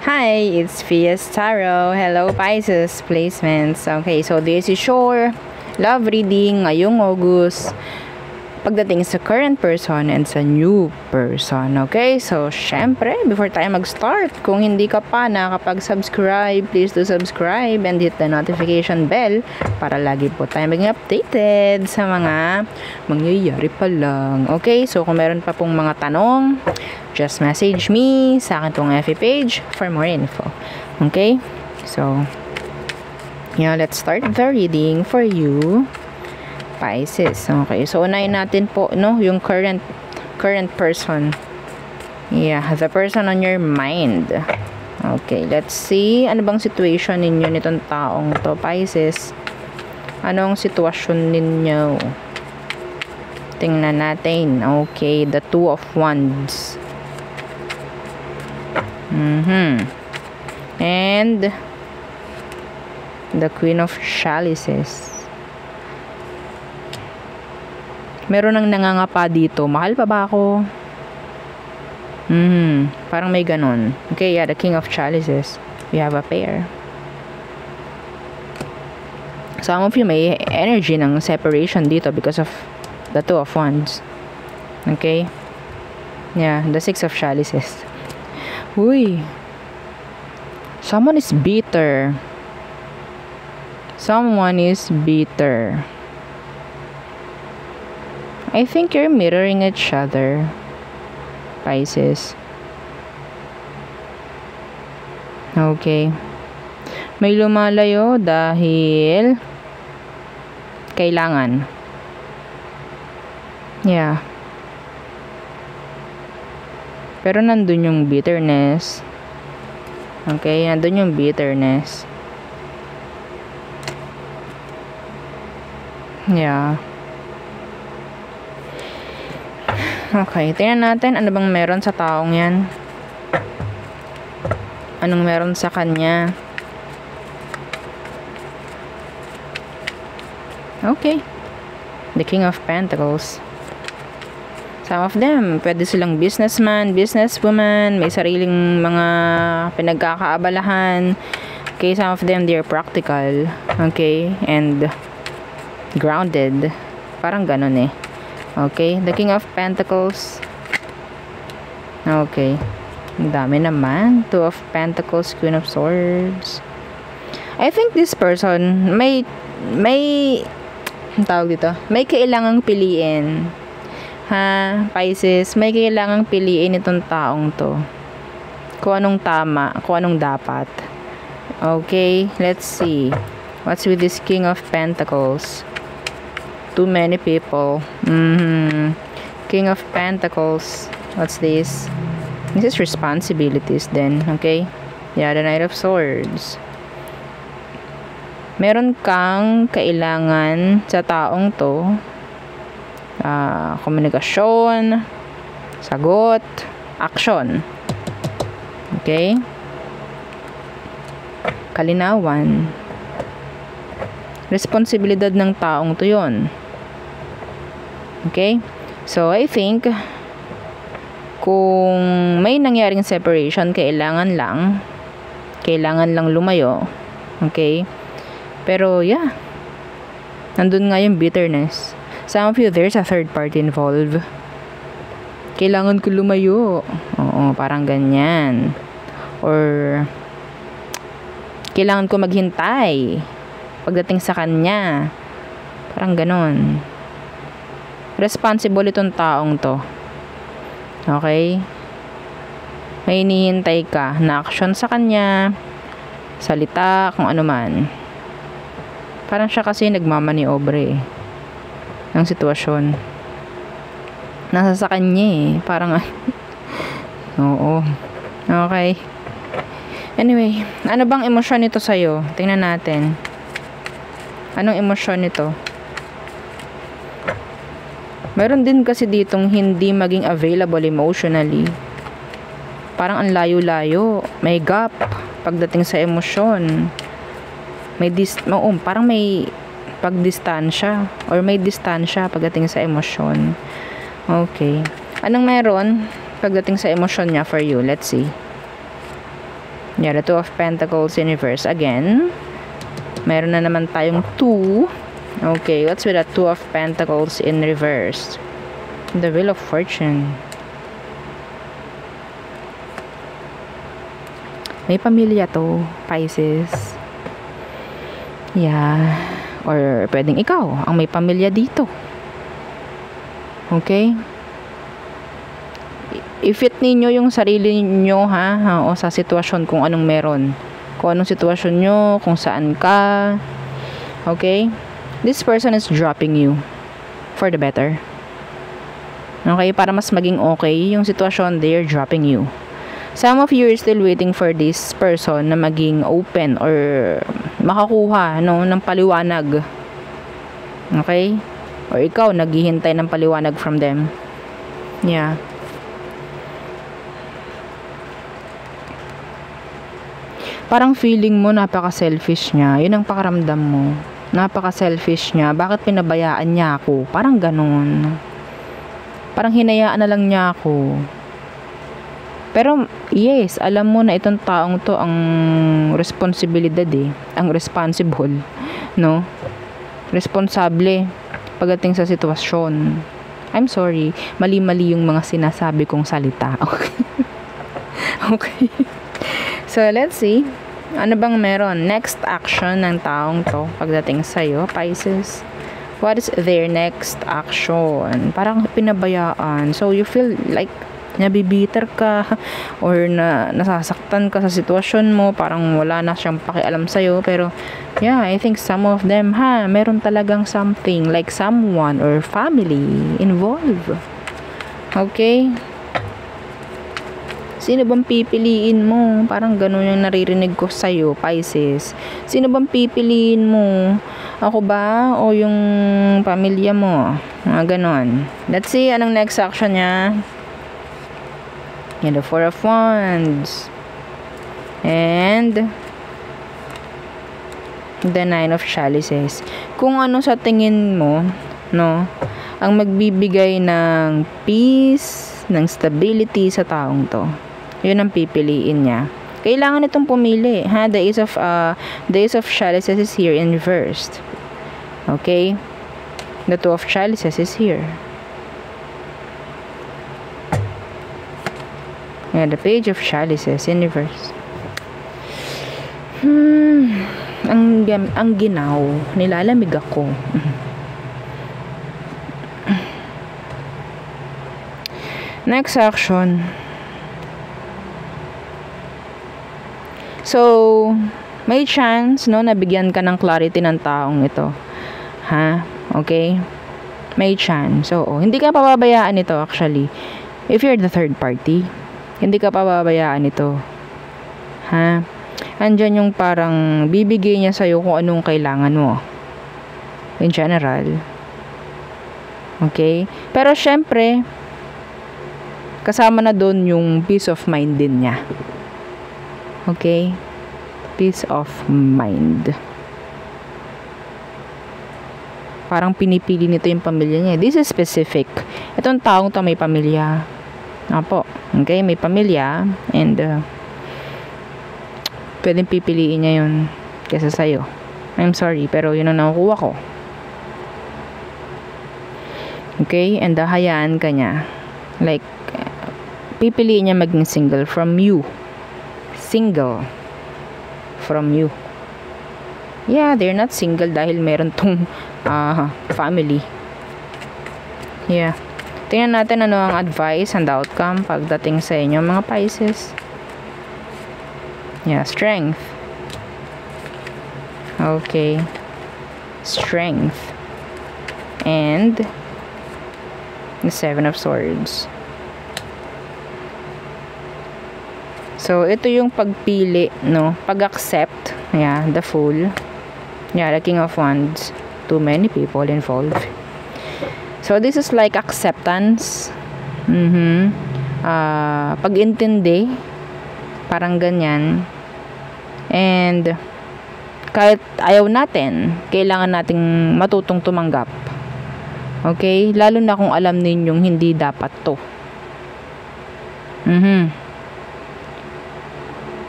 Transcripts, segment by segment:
Hi, it's Fias Tarot. Hello, Pisces placements. Okay, so this is your love reading ngayong August pagdating sa current person and sa new person. Okay, so syempre, before tayo mag-start, kung hindi ka pa nakapag-subscribe, please do subscribe and hit the notification bell para lagi po tayo maging updated sa mga mangyayari pa lang. Okay, so kung meron pa pong mga tanong, just message me sa akin pong FB page for more info. Okay, so yeah, let's start the reading for you, Pisces. Okay, so unahin natin po yung current person. Yeah, the person on your mind. Okay, let's see ano bang situation ninyo nitong taong to, Pisces. Anong sitwasyon ninyo? Tingnan natin. Okay, the Two of Wands. And the Queen of Chalices. Meron nang nangangapa dito. Mahal pa ba ako? Parang may ganon. Okay, yeah, the King of Chalices. We have a pair. Some of you may energy ng separation dito because of the Two of Wands. Okay? Yeah, the Six of Chalices. Uy. Someone is bitter. Someone is bitter. I think you're mirroring each other, Pisces. Okay. May lumalayo dahil kailangan. Yeah. Pero nandun yung bitterness. Okay, nandun yung bitterness. Yeah. Okay, tingnan natin ano bang meron sa taong yan. Anong meron sa kanya. Okay. The King of Pentacles. Some of them, pwede silang businessman, businesswoman, may sariling mga pinagkakaabalahan. Okay, some of them, they're practical. Okay, and grounded. Parang ganun eh. Okay, the King of Pentacles. Okay. Ang dami naman. Two of Pentacles, Queen of Swords. I think this person may ang tawag dito, may kailangang piliin. Ha, Pisces, may kailangang piliin itong taong to. Kung anong tama, kung anong dapat. Okay, let's see. What's with this King of Pentacles? Too many people. King of Pentacles. What's this? This is responsibilities then. Okay. Yeah, the Knight of Swords. Meron kang kailangan sa taong to. Komunikasyon, sagot, action. Okay. Kalinawan. Responsibilidad ng taong to yun. Okay? So, I think, kung may nangyaring separation, kailangan lang lumayo. Okay? Pero, yeah. Nandun nga yung bitterness. Some of you, there's a third party involved. Kailangan ko lumayo. Oo, parang ganyan. Or, kailangan ko maghintay pagdating sa kanya. Parang ganon. Responsible itong taong to. Okay? May hinihintay ka na action sa kanya, salita, kung ano man. Parang siya kasi nagmamaniobre ng sitwasyon. Nasa sa kanya eh. Parang oo. Okay. Anyway, ano bang emosyon nito sa'yo? Tingnan natin. Anong emosyon nito? Meron din kasi ditong hindi maging available emotionally. Parang ang layo-layo. May gap pagdating sa emosyon. Parang may pagdistansya or may distansya pagdating sa emosyon. Okay. Anong meron pagdating sa emosyon niya for you? Let's see. Yeah, the Two of Pentacles in reverse again. Meron na naman tayong 2. Okay, what's with the Two of Pentacles in reverse? The Wheel of Fortune. May pamilya to, Pisces. Yeah. Or pwedeng ikaw ang may pamilya dito. Okay? I-fit ninyo yung sarili niyo o sa sitwasyon kung anong meron. Kung anong sitwasyon nyo, kung saan ka. Okay? This person is dropping you for the better. Okay? Para mas maging okay yung sitwasyon, they're dropping you. Some of you are still waiting for this person na maging open or makakuha ng paliwanag. Okay? Or ikaw, naghihintay ng paliwanag from them. Yeah. Parang feeling mo napaka-selfish niya. Yun ang pakaramdam mo. Napaka-selfish niya. Bakit pinabayaan niya ako? Parang ganun. Parang hinayaan na lang niya ako. Pero, yes, alam mo na itong taong to ang responsibilidad ang responsible, no? Responsable pagdating sa sitwasyon. I'm sorry, mali-mali yung mga sinasabi kong salita. Okay. Okay. So, let's see. Ano bang meron? Next action ng taong to pagdating sa'yo, Pisces. What is their next action? Parang pinabayaan. So, you feel like nabibitter ka or nasasaktan ka sa sitwasyon mo, parang wala na siyang pakialam sa'yo, pero yeah, I think some of them meron talagang something like someone or family involved. Okay? Sino bang pipiliin mo? Parang ganun yung naririnig ko sa'yo, Pisces. Sino bang pipiliin mo? Ako ba? O yung pamilya mo? Mga ganun. Let's see, anong next action niya? And the Four of Wands. And the Nine of Chalices. Kung ano sa tingin mo, no, ang magbibigay ng peace, ng stability sa taong to, yun ang pipiliin niya. Kailangan itong pumili, The Ace of Chalices is here in reversed. Okay? The Two of Chalices is here. Yeah, the Page of Chalices in reverse. Ang ginaw. Nilalamig ako. Next action. So, may chance, no, nabigyan ka ng clarity ng taong ito. Okay? May chance. So, hindi ka pababayaan ito actually. If you're the third party, hindi ka pababayaan ito. Andyan yung parang bibigay niya sa'yo kung anong kailangan mo. In general. Okay? Pero syempre, kasama na doon yung peace of mind din niya. Okay? Peace of mind. Parang pinipili nito yung pamilya niya. This is specific. Itong taong to may pamilya. Apo. Okay? May pamilya. And, pwedeng pipiliin niya yun kesa sa'yo. I'm sorry, pero yun ang nakukuha ko. Okay? And, hayaan ka niya. Like, pipiliin niya maging single from you. Single from you. Yeah, they're not single dahil meron tong family. Yeah. Tingnan natin ano ang advice and outcome pagdating sa inyo mga Pisces. Yeah, strength. Okay. Strength. And the Seven of Swords. So, ito yung pagpili, no? Pag-accept. Yeah, the Fool. Yeah, the King of Wands. Too many people involved. So, this is like acceptance. Pag-intindi. Parang ganyan. And, kahit ayaw natin, kailangan nating matutong tumanggap. Okay? Lalo na kung alam ninyong hindi dapat to.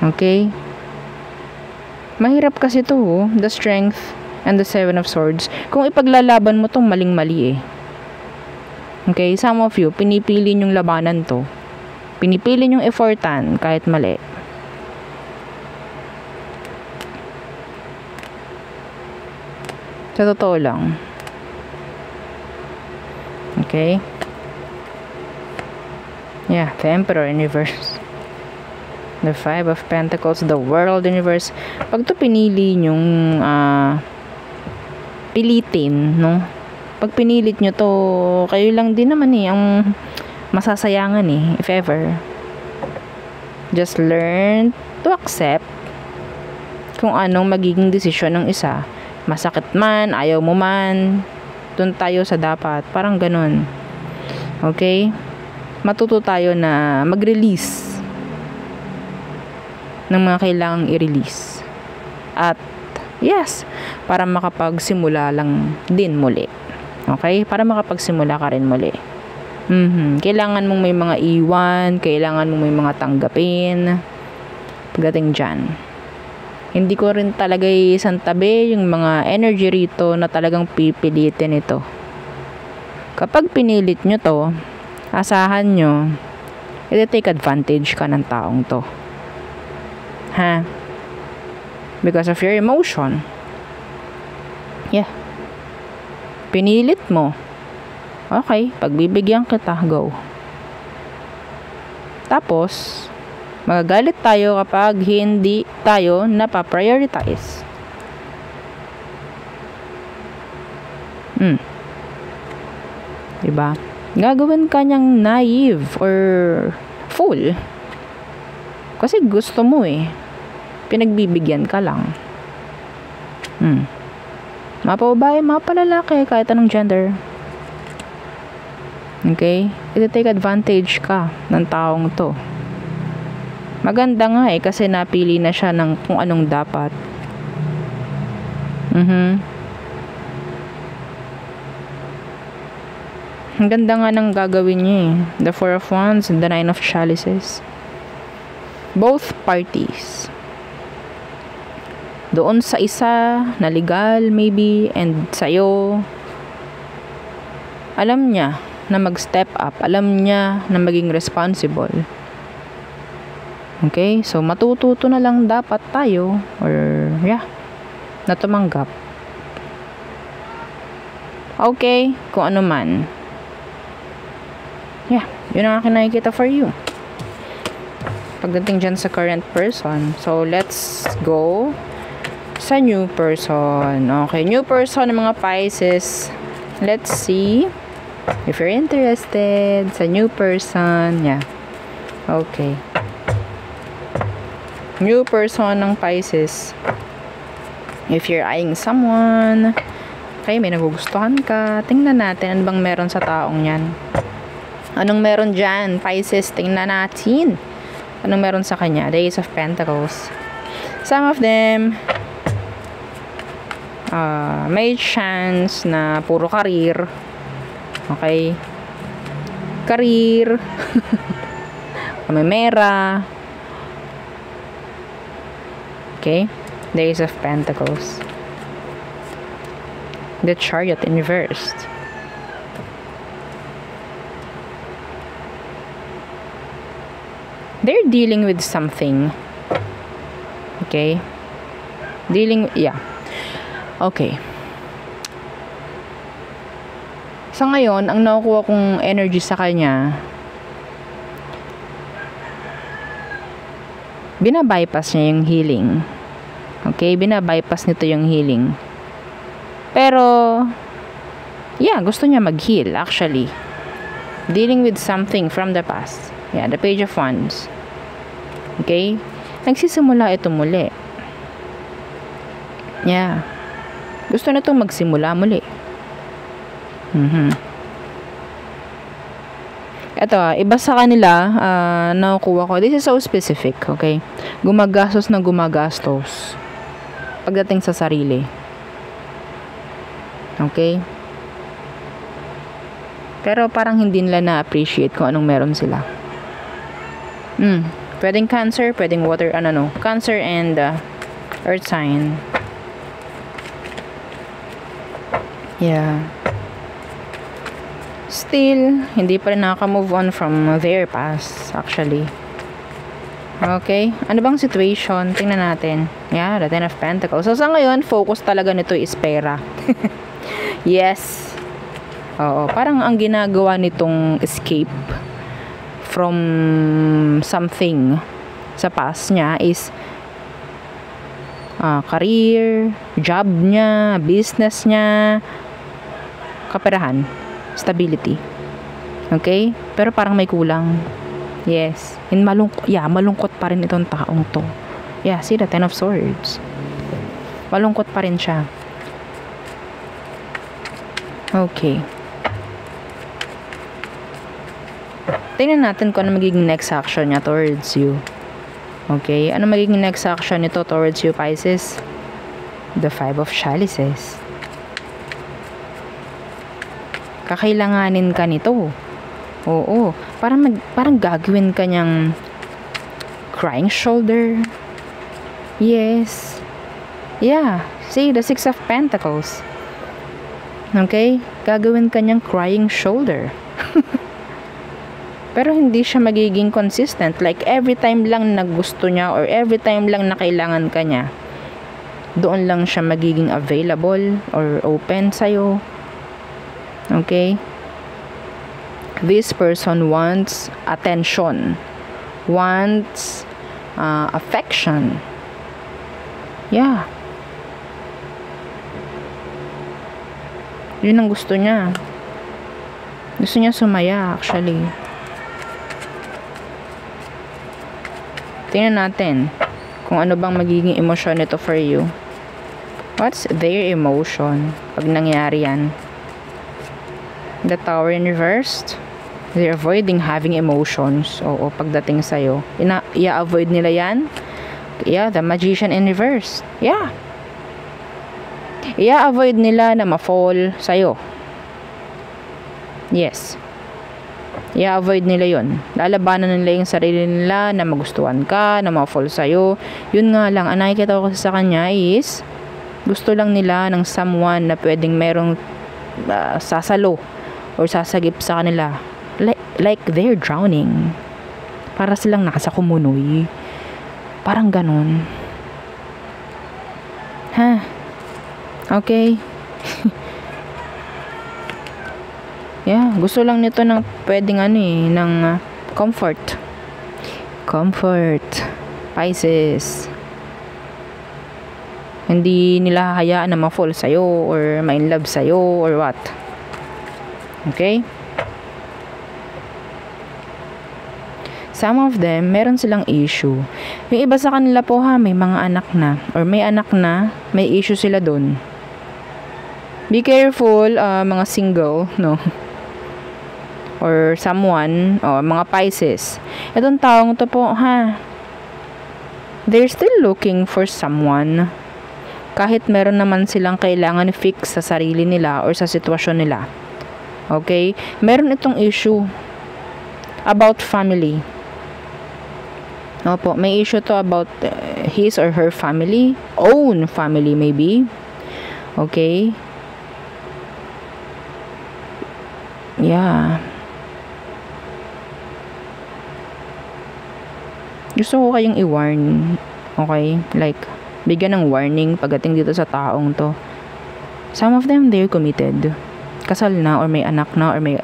Okay? Mahirap kasi to, the Strength and the Seven of Swords. Kung ipaglalaban mo tong maling-mali eh. Okay? Some of you, pinipili yung labanan to. Pinipili yung effortan kahit mali. Sa totoo lang. Okay? Yeah, the Emperor in reverse. The Five of Pentacles, the World in reverse. Pag to pinili yung pilitin, no? Pag pinilit nyo to, kayo lang din naman eh, ang masasayangan eh, if ever. Just learn to accept kung anong magiging desisyon ng isa. Masakit man, ayaw mo man, dun tayo sa dapat. Parang ganun. Okay? Matuto tayo na mag-release ng mga kailangang i-release. At, yes, para makapagsimula lang din muli. Okay? Para makapagsimula ka rin muli. Kailangan mong may mga iwan, kailangan mong may mga tanggapin. Pagdating dyan. Hindi ko rin talaga isantabi yung mga energy rito na talagang pipilitin ito. Kapag pinilit nyo to, asahan nyo, i-take advantage ka ng taong to. Ha? Because of your emotion. Yeah. Pinilit mo. Okay, pagbibigyan kita, go. Tapos, magagalit tayo kapag hindi tayo napaprioritize. Diba? Gagawin ka niyang naive or fool. Kasi gusto mo eh. Pinagbibigyan ka lang. Mapababae, mapalalaki, kahit anong gender. Okay? Ito-take advantage ka ng taong to. Maganda nga eh, kasi napili na siya ng kung anong dapat. Ang ganda nga ng gagawin niya eh. The Four of Wands and the Nine of Chalices. Both parties. Doon sa isa na legal maybe, and sa'yo, alam niya na mag-step up. Alam niya na maging responsible. Okay? So, matututo na lang dapat tayo or, yeah, na tumanggap. Okay? Kung ano man. Yeah, yun ang aking nakikita for you. Pagdating dyan sa current person. So, let's go sa new person. Okay, new person ng mga Pisces. Let's see if you're interested sa new person. Yeah. Okay. New person ng Pisces. If you're eyeing someone, okay, may nagugustuhan ka, tingnan natin ano bang meron sa taong yan. Anong meron dyan? Pisces, tingnan natin. Anong meron sa kanya? The Ace of Pentacles. Some of them, may chance na puro career. Okay? Career. Pamemera. Okay? The Ace of Pentacles. The Chariot in reversed. They're dealing with something. Okay? Yeah. Okay. Sa ngayon, ang nakukuha kong energy sa kanya, binabypass niya yung healing. Okay? Binabypass nito yung healing. Pero, yeah, gusto niya mag-heal, actually. Dealing with something from the past. Yeah, the Page of Wands. Okay? Nagsisimula ito muli. Yeah. Gusto na itong magsimula muli. Ito, iba sa kanila, nakukuha ko. This is so specific, okay? Gumagastos na gumagastos. Pagdating sa sarili. Okay? Pero parang hindi nila na-appreciate kung anong meron sila. Pwedeng Cancer, pwedeng water, Cancer and earth sign. Yeah. Still, hindi pa rin nakaka-move on from their past, actually. Okay. Ano bang situation? Tingnan natin. Yeah, the Ten of Pentacles. So, sa ngayon, focus talaga nito is pera. Yes. Oo. Parang ang ginagawa nitong escape from something sa past niya is career, job niya, business niya, kaperahan, stability. Okay? Pero parang may kulang. Yes. And malungkot pa rin itong taong to. Yeah, see the Ten of Swords. Malungkot pa rin siya. Okay. Tingnan natin kung ano magiging next action niya towards you. Okay? Ano magiging next action nito towards you, Pisces? The Five of Chalices. Kakailanganin ka nito. Oo. Parang gagawin ka niyang crying shoulder. Yes. Yeah. See, the Six of Pentacles. Okay? Gagawin ka niyang crying shoulder. Pero hindi siya magiging consistent. Like, every time lang na gusto niya or every time lang na kailangan ka niya, doon lang siya magiging available or open sa'yo. Okay? This person wants attention. Wants affection. Yeah. Yun ang gusto niya. Gusto niya sumaya, actually. Tingnan natin kung ano bang magiging emosyon nito for you. What's their emotion pag nangyari yan? The Tower in reversed. They're avoiding having emotions. Oo, pagdating sa'yo. I-avoid nila yan. Yeah, the Magician in reverse. Yeah. I-avoid nila na ma-fall sa'yo. Yes. I-avoid nila yon. Lalabanan nila yung sarili nila na magustuhan ka, na ma-fall sa'yo. Yun nga lang, ang nakikita ko sa kanya is gusto lang nila ng someone na pwedeng merong sasalo or sasagip sa kanila. Like they're drowning. Para silang nasa kumunoy. Parang ganun. Ha? Okay. Yeah, gusto lang nito ng pwedeng ng comfort. Comfort. Pisces. Hindi nila hayaan na ma-fall sa'yo or ma-in love sa'yo or what. Okay? Some of them, meron silang issue. Yung iba sa kanila po may mga anak na or may anak na, may issue sila dun. Be careful, mga single, no? Or someone, mga Pisces. Itong taong to po, they're still looking for someone. Kahit meron naman silang kailangan fix sa sarili nila or sa sitwasyon nila. Okay? Meron itong issue about family. Opo, may issue to about his or her family. Own family, maybe. Okay? Yeah. Gusto ko kayong i-warn. Okay? Like, bigyan ng warning pagdating dito sa taong to. Some of them, they're committed. Kasal na or may anak na or may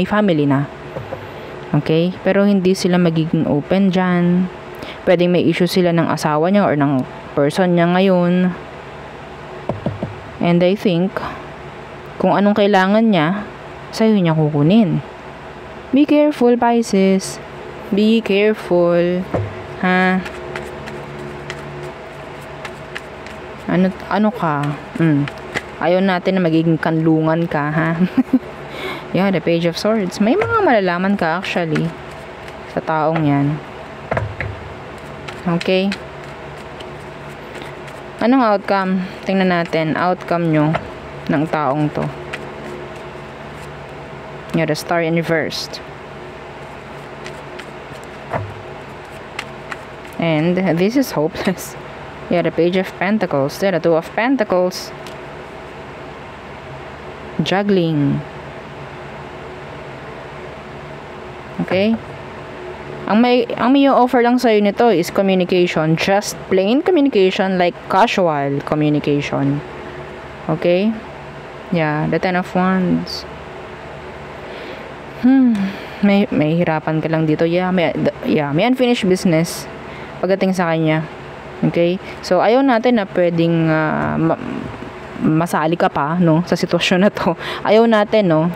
family na. Okay? Pero hindi sila magiging open dyan. Pwedeng may issue sila ng asawa niya or ng person niya ngayon. And I think, kung anong kailangan niya, sa'yo niya kukunin. Be careful, Pisces. Be careful. Ha? Ano ka? Ayaw natin na magiging kanlungan ka, ha? Yeah, the Page of Swords. May mga malalaman ka actually sa taong yan. Okay? Anong outcome? Tingnan natin. Outcome nyo ng taong to. Yeah, the Star in reversed. And this is hopeless. Yeah, the Page of Pentacles. Then the Two of Pentacles. Juggling. Okay? Ang may offer lang sa'yo nito is communication. Just plain communication, like casual communication. Okay? Yeah, the Ten of Wands. May hirapan ka lang dito. Yeah, may unfinished business pagdating sa kanya. Okay? So, ayaw natin na pwedeng masali ka pa, no? Sa sitwasyon na to. Ayaw natin, no?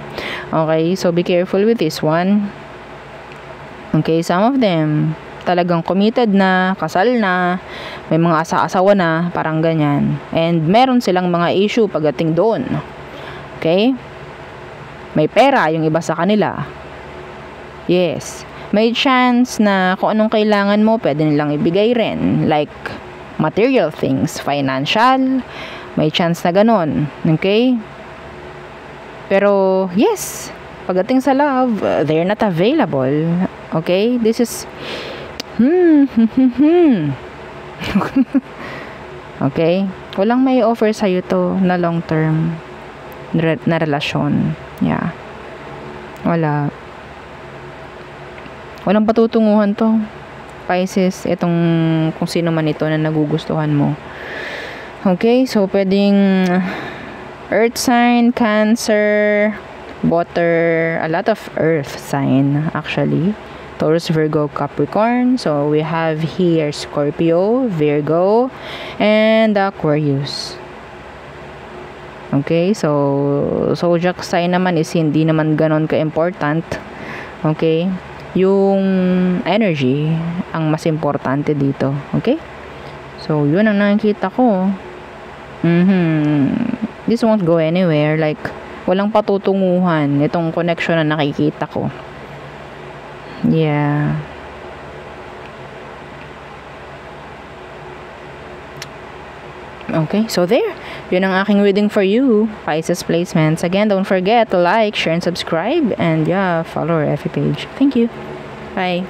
Okay? So, be careful with this one. Okay? Some of them, talagang committed na, kasal na, may mga asa-asawa na, parang ganyan. And meron silang mga issue pagdating doon. Okay? May pera yung iba sa kanila. Yes. May chance na kung anong kailangan mo, pwede nilang ibigay rin. Like, material things, financial, may chance na ganun. Okay? Pero, yes, pagdating sa love, they're not available. Okay? This is, okay? Walang may offer sa'yo to na long term na relasyon. Yeah. Walang patutunguhan to. Pisces, itong kung sino man ito na nagugustuhan mo. Okay, so pwedeng earth sign, Cancer, water, a lot of earth sign actually. Taurus, Virgo, Capricorn. So we have here Scorpio, Virgo, and Aquarius. Okay, so zodiac sign naman is hindi naman ganon ka-important. Okay? Yung energy ang mas importante dito. Okay? So, yun ang nakikita ko. This won't go anywhere. Like, walang patutunguhan itong connection na nakikita ko. Yeah. Okay, so there. Yun ang aking reading for you, Pisces placements. Again, don't forget to like, share, and subscribe. And yeah, follow our FB page. Thank you. Bye.